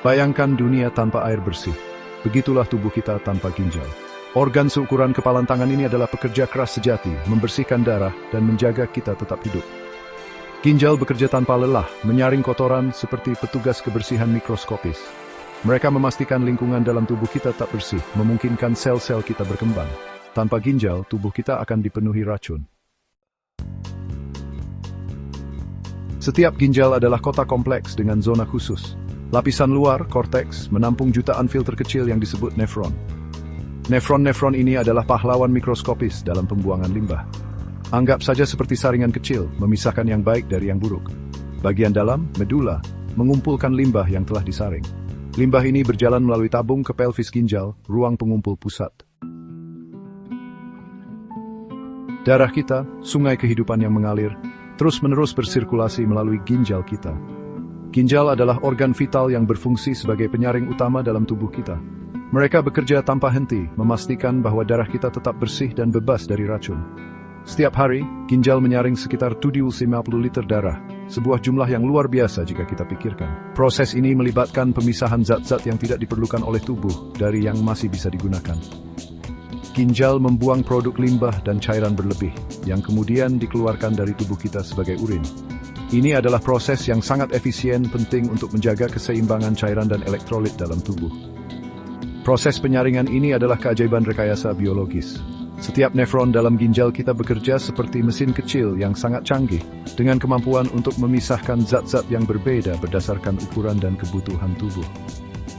Bayangkan dunia tanpa air bersih. Begitulah tubuh kita tanpa ginjal. Organ seukuran kepalan tangan ini adalah pekerja keras sejati, membersihkan darah dan menjaga kita tetap hidup. Ginjal bekerja tanpa lelah, menyaring kotoran seperti petugas kebersihan mikroskopis. Mereka memastikan lingkungan dalam tubuh kita tetap bersih, memungkinkan sel-sel kita berkembang. Tanpa ginjal, tubuh kita akan dipenuhi racun. Setiap ginjal adalah kotak kompleks dengan zona khusus. Lapisan luar, korteks, menampung jutaan filter kecil yang disebut nefron. Nefron-nefron ini adalah pahlawan mikroskopis dalam pembuangan limbah. Anggap saja seperti saringan kecil, memisahkan yang baik dari yang buruk. Bagian dalam, medula, mengumpulkan limbah yang telah disaring. Limbah ini berjalan melalui tabung ke pelvis ginjal, ruang pengumpul pusat. Darah kita, sungai kehidupan yang mengalir, terus-menerus bersirkulasi melalui ginjal kita. Ginjal adalah organ vital yang berfungsi sebagai penyaring utama dalam tubuh kita. Mereka bekerja tanpa henti, memastikan bahwa darah kita tetap bersih dan bebas dari racun. Setiap hari, ginjal menyaring sekitar 750 liter darah, sebuah jumlah yang luar biasa jika kita pikirkan. Proses ini melibatkan pemisahan zat-zat yang tidak diperlukan oleh tubuh dari yang masih bisa digunakan. Ginjal membuang produk limbah dan cairan berlebih, yang kemudian dikeluarkan dari tubuh kita sebagai urin. Ini adalah proses yang sangat efisien, penting untuk menjaga keseimbangan cairan dan elektrolit dalam tubuh. Proses penyaringan ini adalah keajaiban rekayasa biologis. Setiap nefron dalam ginjal kita bekerja seperti mesin kecil yang sangat canggih, dengan kemampuan untuk memisahkan zat-zat yang berbeda berdasarkan ukuran dan kebutuhan tubuh.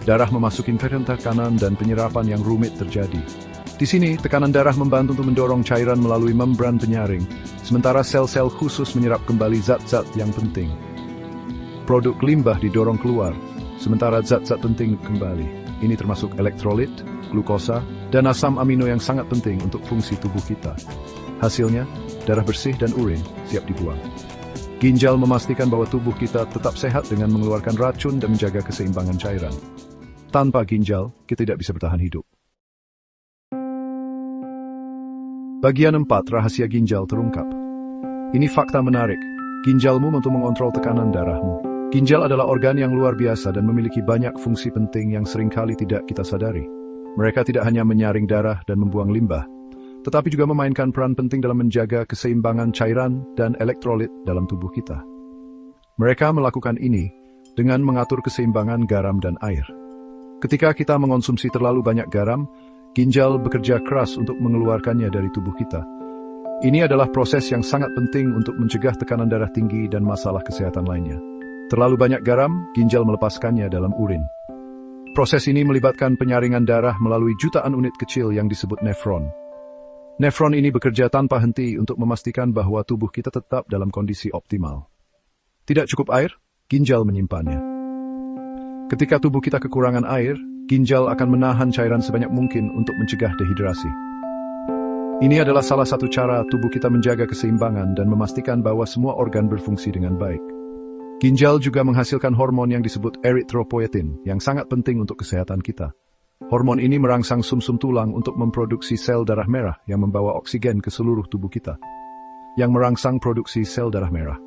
Darah memasuki tekanan dan penyerapan yang rumit terjadi. Di sini, tekanan darah membantu untuk mendorong cairan melalui membran penyaring, sementara sel-sel khusus menyerap kembali zat-zat yang penting. Produk limbah didorong keluar, sementara zat-zat penting kembali. Ini termasuk elektrolit, glukosa, dan asam amino yang sangat penting untuk fungsi tubuh kita. Hasilnya, darah bersih dan urin siap dibuang. Ginjal memastikan bahwa tubuh kita tetap sehat dengan mengeluarkan racun dan menjaga keseimbangan cairan. Tanpa ginjal, kita tidak bisa bertahan hidup. Bagian 4, rahasia ginjal terungkap. Ini fakta menarik. Ginjalmu untuk mengontrol tekanan darahmu. Ginjal adalah organ yang luar biasa dan memiliki banyak fungsi penting yang seringkali tidak kita sadari. Mereka tidak hanya menyaring darah dan membuang limbah, tetapi juga memainkan peran penting dalam menjaga keseimbangan cairan dan elektrolit dalam tubuh kita. Mereka melakukan ini dengan mengatur keseimbangan garam dan air. Ketika kita mengonsumsi terlalu banyak garam, ginjal bekerja keras untuk mengeluarkannya dari tubuh kita. Ini adalah proses yang sangat penting untuk mencegah tekanan darah tinggi dan masalah kesehatan lainnya. Terlalu banyak garam, ginjal melepaskannya dalam urin. Proses ini melibatkan penyaringan darah melalui jutaan unit kecil yang disebut nefron. Nefron ini bekerja tanpa henti untuk memastikan bahwa tubuh kita tetap dalam kondisi optimal. Tidak cukup air, ginjal menyimpannya. Ketika tubuh kita kekurangan air, ginjal akan menahan cairan sebanyak mungkin untuk mencegah dehidrasi. Ini adalah salah satu cara tubuh kita menjaga keseimbangan dan memastikan bahwa semua organ berfungsi dengan baik. Ginjal juga menghasilkan hormon yang disebut eritropoietin, yang sangat penting untuk kesehatan kita. Hormon ini merangsang sumsum tulang untuk memproduksi sel darah merah yang membawa oksigen ke seluruh tubuh kita, yang merangsang produksi sel darah merah.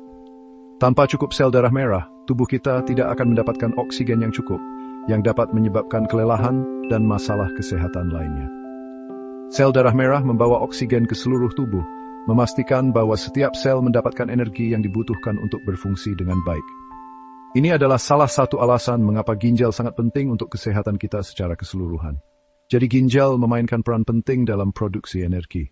Tanpa cukup sel darah merah, tubuh kita tidak akan mendapatkan oksigen yang cukup, yang dapat menyebabkan kelelahan dan masalah kesehatan lainnya. Sel darah merah membawa oksigen ke seluruh tubuh, memastikan bahwa setiap sel mendapatkan energi yang dibutuhkan untuk berfungsi dengan baik. Ini adalah salah satu alasan mengapa ginjal sangat penting untuk kesehatan kita secara keseluruhan. Jadi ginjal memainkan peran penting dalam produksi energi.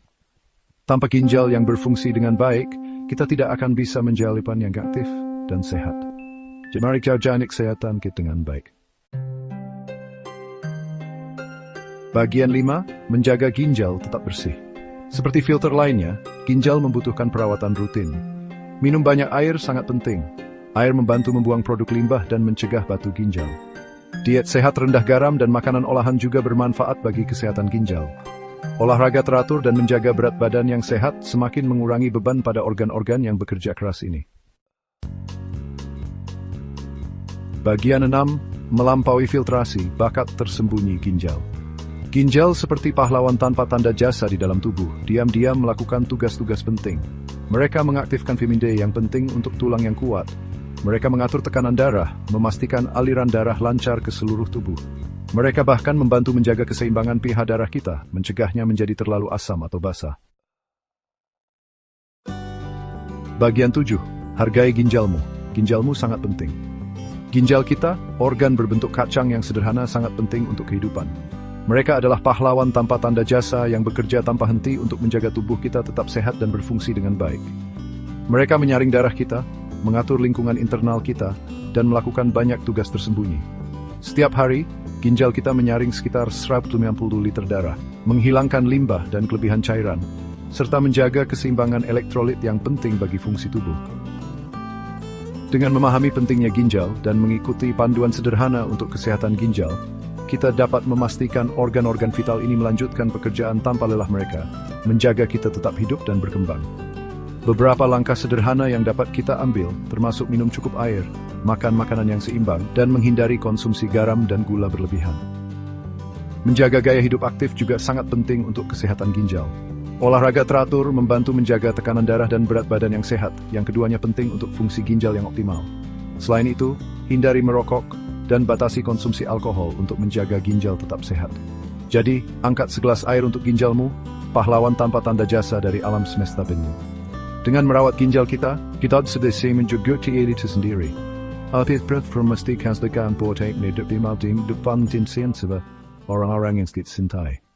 Tanpa ginjal yang berfungsi dengan baik, kita tidak akan bisa menjalani hidup yang aktif dan sehat. Jadi mari kita jalani kesehatan kita dengan baik. Bagian 5, menjaga ginjal tetap bersih. Seperti filter lainnya, ginjal membutuhkan perawatan rutin. Minum banyak air sangat penting. Air membantu membuang produk limbah dan mencegah batu ginjal. Diet sehat rendah garam dan makanan olahan juga bermanfaat bagi kesehatan ginjal. Olahraga teratur dan menjaga berat badan yang sehat semakin mengurangi beban pada organ-organ yang bekerja keras ini. Bagian 6, melampaui filtrasi, bakat tersembunyi ginjal. Ginjal seperti pahlawan tanpa tanda jasa di dalam tubuh, diam-diam melakukan tugas-tugas penting. Mereka mengaktifkan vitamin D yang penting untuk tulang yang kuat, Mereka mengatur tekanan darah, memastikan aliran darah lancar ke seluruh tubuh. Mereka bahkan membantu menjaga keseimbangan pH darah kita, mencegahnya menjadi terlalu asam atau basah. Bagian 7. Hargai ginjalmu. Ginjalmu sangat penting. Ginjal kita, organ berbentuk kacang yang sederhana, sangat penting untuk kehidupan. Mereka adalah pahlawan tanpa tanda jasa yang bekerja tanpa henti untuk menjaga tubuh kita tetap sehat dan berfungsi dengan baik. Mereka menyaring darah kita, mengatur lingkungan internal kita, dan melakukan banyak tugas tersembunyi. Setiap hari, ginjal kita menyaring sekitar 190 liter darah, menghilangkan limbah dan kelebihan cairan, serta menjaga keseimbangan elektrolit yang penting bagi fungsi tubuh. Dengan memahami pentingnya ginjal dan mengikuti panduan sederhana untuk kesehatan ginjal, kita dapat memastikan organ-organ vital ini melanjutkan pekerjaan tanpa lelah mereka, menjaga kita tetap hidup dan berkembang. Beberapa langkah sederhana yang dapat kita ambil, termasuk minum cukup air, makan makanan yang seimbang, dan menghindari konsumsi garam dan gula berlebihan. Menjaga gaya hidup aktif juga sangat penting untuk kesehatan ginjal. Olahraga teratur membantu menjaga tekanan darah dan berat badan yang sehat, yang keduanya penting untuk fungsi ginjal yang optimal. Selain itu, hindari merokok dan batasi konsumsi alkohol untuk menjaga ginjal tetap sehat. Jadi, angkat segelas air untuk ginjalmu, pahlawan tanpa tanda jasa dari alam semesta penuh. Dengan merawat ginjal kita sedang menjaga diri itu sendiri. Artis memastikan segala teknik di depan orang-orang yang kita cintai.